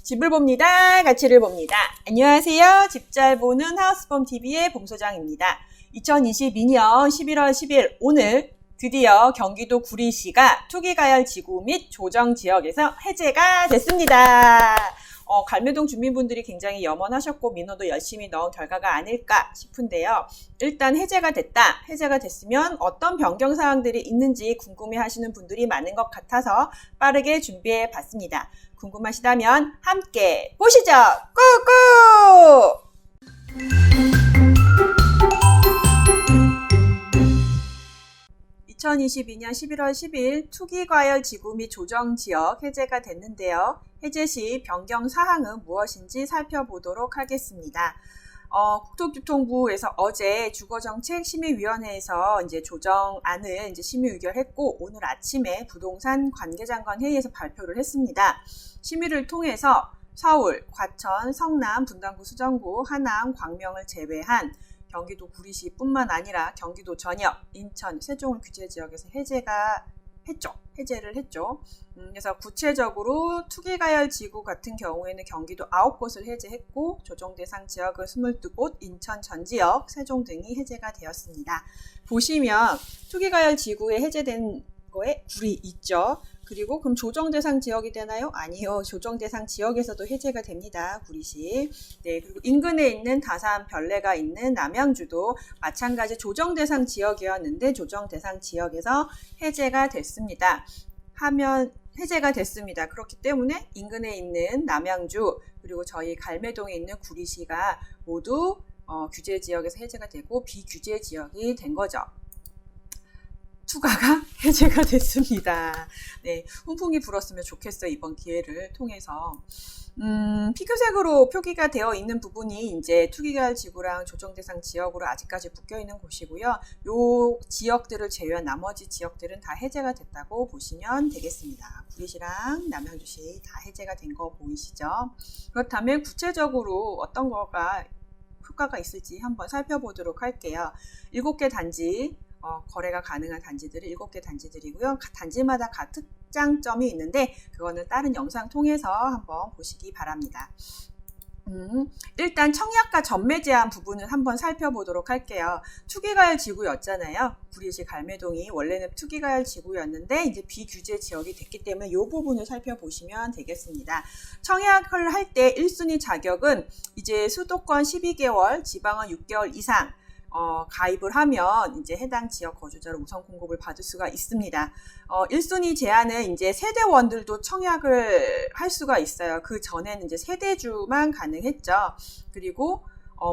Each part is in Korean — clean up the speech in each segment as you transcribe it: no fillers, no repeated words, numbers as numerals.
집을 봅니다. 가치를 봅니다. 안녕하세요. 집 잘 보는 하우스폼TV의 봉소장입니다. 2022년 11월 10일 오늘 드디어 경기도 구리시가 투기가열지구 및 조정지역에서 해제가 됐습니다. 갈매동 주민분들이 굉장히 염원하셨고 민원도 열심히 넣은 결과가 아닐까 싶은데요. 일단 해제가 됐다. 해제가 됐으면 어떤 변경사항들이 있는지 궁금해하시는 분들이 많은 것 같아서 빠르게 준비해 봤습니다. 궁금하시다면 함께 보시죠. 꾹꾹! 2022년 11월 10일 투기과열지구 및 조정지역 해제가 됐는데요. 해제 시 변경사항은 무엇인지 살펴보도록 하겠습니다. 국토교통부에서 어제 주거정책심의위원회에서 이제 조정안을 이제 심의 의결했고 오늘 아침에 부동산 관계장관 회의에서 발표를 했습니다. 심의를 통해서 서울, 과천, 성남, 분당구, 수정구, 하남, 광명을 제외한 경기도 구리시뿐만 아니라 경기도 전역, 인천, 세종을 규제지역에서 해제를 했죠. 그래서 구체적으로 투기가열지구 같은 경우에는 경기도 9곳을 해제했고 조정대상 지역은 22곳, 인천 전 지역, 세종 등이 해제가 되었습니다. 보시면 투기가열지구에 해제된 거에 구리 있죠. 그리고 그럼 조정대상 지역이 되나요? 아니요. 조정대상 지역에서도 해제가 됩니다. 구리시. 네, 그리고 인근에 있는 다산 별내가 있는 남양주도 마찬가지 조정대상 지역이었는데 조정대상 지역에서 해제가 됐습니다. 해제가 됐습니다. 그렇기 때문에 인근에 있는 남양주 그리고 저희 갈매동에 있는 구리시가 모두 규제 지역에서 해제가 되고 비규제 지역이 된 거죠. 투가가 해제가 됐습니다. 네, 훈풍이 불었으면 좋겠어요. 이번 기회를 통해서. 피크색으로 표기가 되어 있는 부분이 이제 투기가열 지구랑 조정대상 지역으로 아직까지 묶여 있는 곳이고요. 요 지역들을 제외한 나머지 지역들은 다 해제가 됐다고 보시면 되겠습니다. 구리시랑 남양주시 다 해제가 된 거 보이시죠? 그렇다면 구체적으로 어떤 거가 효과가 있을지 한번 살펴보도록 할게요. 7개 단지 거래가 가능한 단지들이 7개 단지들이고요. 단지마다 각 특장점이 있는데 그거는 다른 영상 통해서 한번 보시기 바랍니다. 일단 청약과 전매 제한 부분을 한번 살펴보도록 할게요. 투기가열 지구였잖아요. 구리시 갈매동이 원래는 투기가열 지구였는데 이제 비규제 지역이 됐기 때문에 이 부분을 살펴보시면 되겠습니다. 청약을 할 때 1순위 자격은 이제 수도권 12개월, 지방은 6개월 이상 가입을 하면 이제 해당 지역 거주자로 우선 공급을 받을 수가 있습니다. 1순위 제한은 이제 세대원들도 청약을 할 수가 있어요. 그 전에는 이제 세대주만 가능했죠. 그리고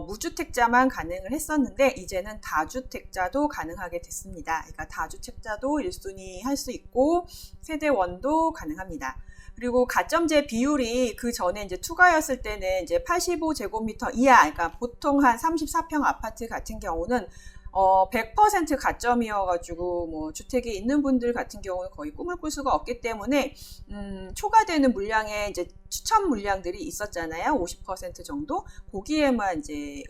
무주택자만 가능을 했었는데 이제는 다주택자도 가능하게 됐습니다. 그러니까 다주택자도 1순위 할 수 있고 세대원도 가능합니다. 그리고 가점제 비율이 그 전에 이제 투가였을 때는 이제 85제곱미터 이하, 그러니까 보통 한 34평 아파트 같은 경우는 100% 가점이어가지고 뭐 주택이 있는 분들 같은 경우는 거의 꿈을 꿀 수가 없기 때문에 초과되는 물량의 이제 추천 물량들이 있었잖아요. 50% 정도 거기에만 이제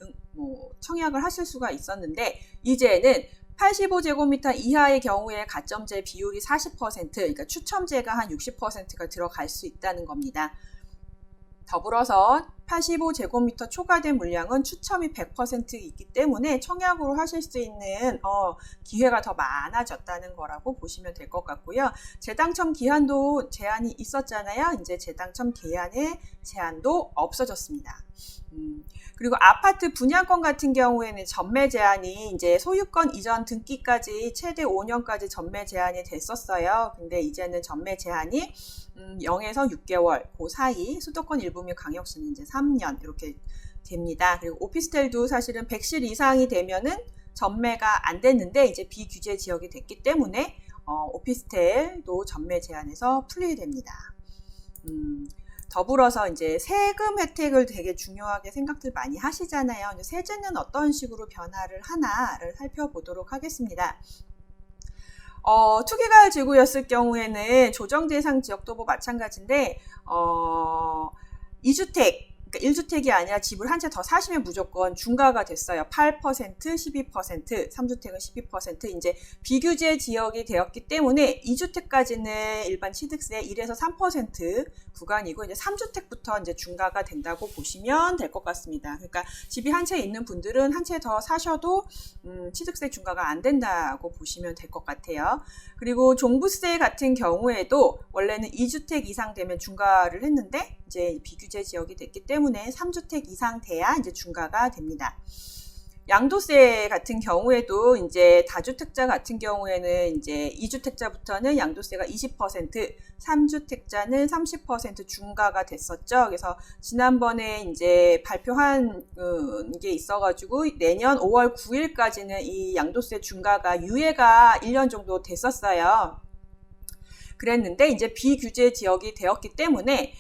청약을 하실 수가 있었는데 이제는 85제곱미터 이하의 경우에 가점제 비율이 40%, 그러니까 추첨제가 한 60%가 들어갈 수 있다는 겁니다. 더불어서 85제곱미터 초과된 물량은 추첨이 100% 있기 때문에 청약으로 하실 수 있는 기회가 더 많아졌다는 거라고 보시면 될 것 같고요. 재당첨 기한도 제한이 있었잖아요. 이제 재당첨 기한의 제한도 없어졌습니다. 그리고 아파트 분양권 같은 경우에는 전매 제한이 이제 소유권 이전 등기까지 최대 5년까지 전매 제한이 됐었어요. 근데 이제는 전매 제한이 0에서 6개월 그 사이, 수도권 일부 및 광역시는 이제 3년 이렇게 됩니다. 그리고 오피스텔도 사실은 100실 이상이 되면은 전매가 안 됐는데 이제 비규제 지역이 됐기 때문에 오피스텔도 전매 제한에서 풀리게 됩니다. 더불어서 이제 세금 혜택을 되게 중요하게 생각들 많이 하시잖아요. 세제는 어떤 식으로 변화를 하나를 살펴보도록 하겠습니다. 투기가열 지구였을 경우에는 조정대상 지역도 뭐 마찬가지인데 2주택 그러니까 1주택이 아니라 집을 한 채 더 사시면 무조건 중과가 됐어요. 8%, 12%, 3주택은 12%. 이제 비규제 지역이 되었기 때문에 2주택까지는 일반 취득세 1에서 3% 구간이고 이제 3주택부터 이제 중과가 된다고 보시면 될 것 같습니다. 그러니까 집이 한 채 있는 분들은 한 채 더 사셔도 취득세 중과가 안 된다고 보시면 될 것 같아요. 그리고 종부세 같은 경우에도 원래는 2주택 이상 되면 중과를 했는데 이제 비규제 지역이 됐기 때문에 3주택 이상 돼야 이제 중과가 됩니다. 양도세 같은 경우에도 이제 다주택자 같은 경우에는 이제 2주택자부터는 양도세가 20%, 3주택자는 30% 중과가 됐었죠. 그래서 지난번에 이제 발표한 게 있어가지고 내년 5월 9일까지는 이 양도세 중과가 유예가 1년 정도 됐었어요. 그랬는데 이제 비규제 지역이 되었기 때문에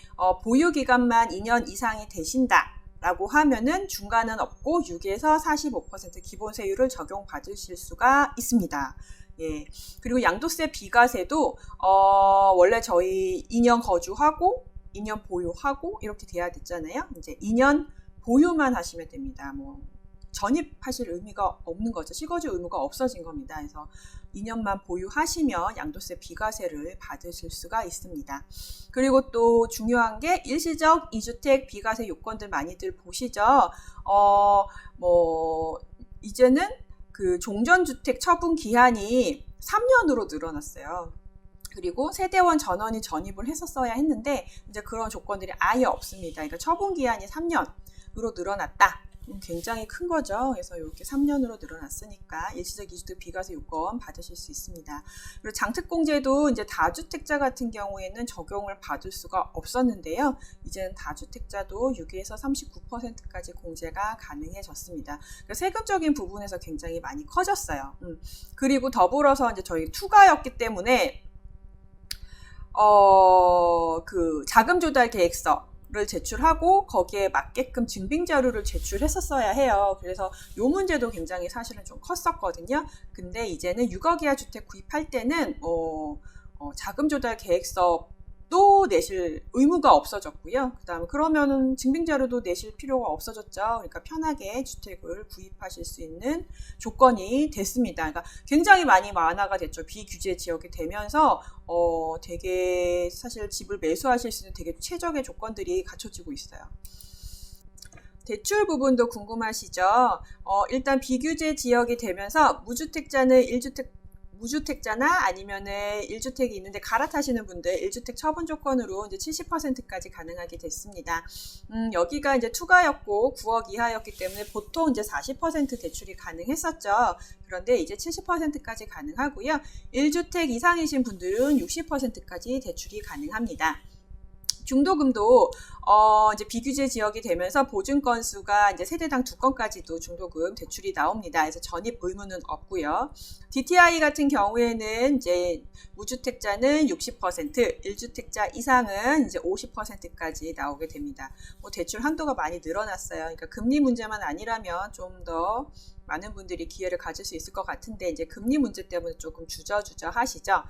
보유 기간만 2년 이상이 되신다. 라고 하면은 중과는 없고 6에서 45% 기본세율을 적용받으실 수가 있습니다. 예. 그리고 양도세 비과세도 원래 저희 2년 거주하고 2년 보유하고 이렇게 돼야 됐잖아요. 이제 2년 보유만 하시면 됩니다. 뭐 전입하실 의미가 없는 거죠. 실거주 의무가 없어진 겁니다. 그래서 2년만 보유하시면 양도세 비과세를 받으실 수가 있습니다. 그리고 또 중요한 게 일시적 2주택 비과세 요건들 많이들 보시죠. 이제는 그 종전주택 처분 기한이 3년으로 늘어났어요. 그리고 세대원 전원이 전입을 했었어야 했는데 이제 그런 조건들이 아예 없습니다. 그러니까 처분 기한이 3년으로 늘어났다. 굉장히 큰 거죠. 그래서 이렇게 3년으로 늘어났으니까 일시적 2주택 비과세 요건 받으실 수 있습니다. 그리고 장특공제도 이제 다주택자 같은 경우에는 적용을 받을 수가 없었는데요. 이제는 다주택자도 6에서 39%까지 공제가 가능해졌습니다. 그러니까 세금적인 부분에서 굉장히 많이 커졌어요. 그리고 더불어서 이제 저희 투가였기 때문에 그 자금 조달 계획서 를 제출하고 거기에 맞게끔 증빙 자료를 제출했었어야 해요. 그래서 이 문제도 굉장히 사실은 좀 컸었거든요. 근데 이제는 6억 이하 주택 구입할 때는 자금 조달 계획서도 내실 의무가 없어졌고요. 그다음에 그러면은 증빙 자료도 내실 필요가 없어졌죠. 그러니까 편하게 주택을 구입하실 수 있는 조건이 됐습니다. 그러니까 굉장히 많이 완화가 됐죠. 비규제 지역이 되면서 되게 사실 집을 매수하실 수 있는 되게 최적의 조건들이 갖춰지고 있어요. 대출 부분도 궁금하시죠? 일단 비규제 지역이 되면서 무주택자는 무주택자나 아니면은 1주택이 있는데 갈아타시는 분들 1주택 처분 조건으로 이제 70%까지 가능하게 됐습니다. 여기가 이제 투가였고 9억 이하였기 때문에 보통 이제 40% 대출이 가능했었죠. 그런데 이제 70%까지 가능하고요. 1주택 이상이신 분들은 60%까지 대출이 가능합니다. 중도금도 이제 비규제 지역이 되면서 보증 건수가 이제 세대당 2건까지도 중도금 대출이 나옵니다. 그래서 전입 의무는 없고요. DTI 같은 경우에는 이제 무주택자는 60%, 1주택자 이상은 이제 50%까지 나오게 됩니다. 뭐 대출 한도가 많이 늘어났어요. 그러니까 금리 문제만 아니라면 좀 더 많은 분들이 기회를 가질 수 있을 것 같은데 이제 금리 문제 때문에 조금 주저주저 하시죠.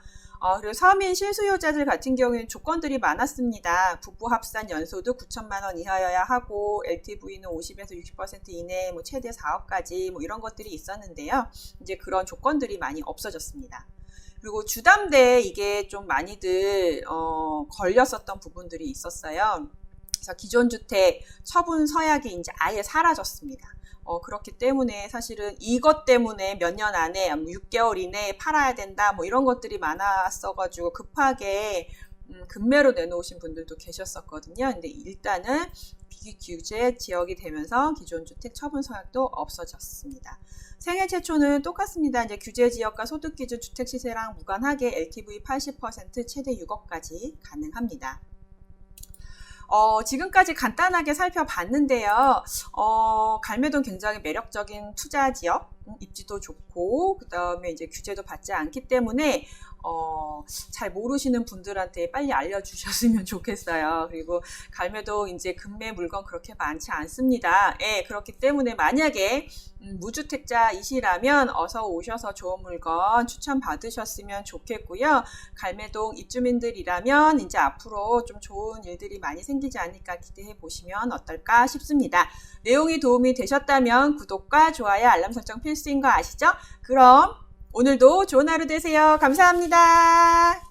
그리고 서민 실수요자들 같은 경우에는 조건들이 많았습니다. 부부 합산 연소득 9천만 원 이하여야 하고 LTV는 50에서 60% 이내, 뭐 최대 4억까지 뭐 이런 것들이 있었는데요. 이제 그런 조건들이 많이 없어졌습니다. 그리고 주담대 이게 좀 많이들 걸렸었던 부분들이 있었어요. 그래서 기존 주택 처분 서약이 이제 아예 사라졌습니다. 그렇기 때문에 사실은 이것 때문에 몇 년 안에 6개월 이내에 팔아야 된다 뭐 이런 것들이 많았어가지고 급하게 급매로 내놓으신 분들도 계셨었거든요. 근데 일단은 비규제 지역이 되면서 기존 주택 처분 서약도 없어졌습니다. 생애 최초는 똑같습니다. 이제 규제 지역과 소득 기준 주택 시세랑 무관하게 LTV 80% 최대 6억까지 가능합니다. 지금까지 간단하게 살펴봤는데요. 갈매도는 굉장히 매력적인 투자 지역, 입지도 좋고 그다음에 이제 규제도 받지 않기 때문에 잘 모르시는 분들한테 빨리 알려주셨으면 좋겠어요. 그리고 갈매도 이제 금매 물건 그렇게 많지 않습니다. 예, 그렇기 때문에 만약에 무주택자이시라면 어서 오셔서 좋은 물건 추천받으셨으면 좋겠고요. 갈매동 입주민들이라면 이제 앞으로 좀 좋은 일들이 많이 생기지 않을까 기대해 보시면 어떨까 싶습니다. 내용이 도움이 되셨다면 구독과 좋아요, 알람 설정 필수인 거 아시죠? 그럼 오늘도 좋은 하루 되세요. 감사합니다.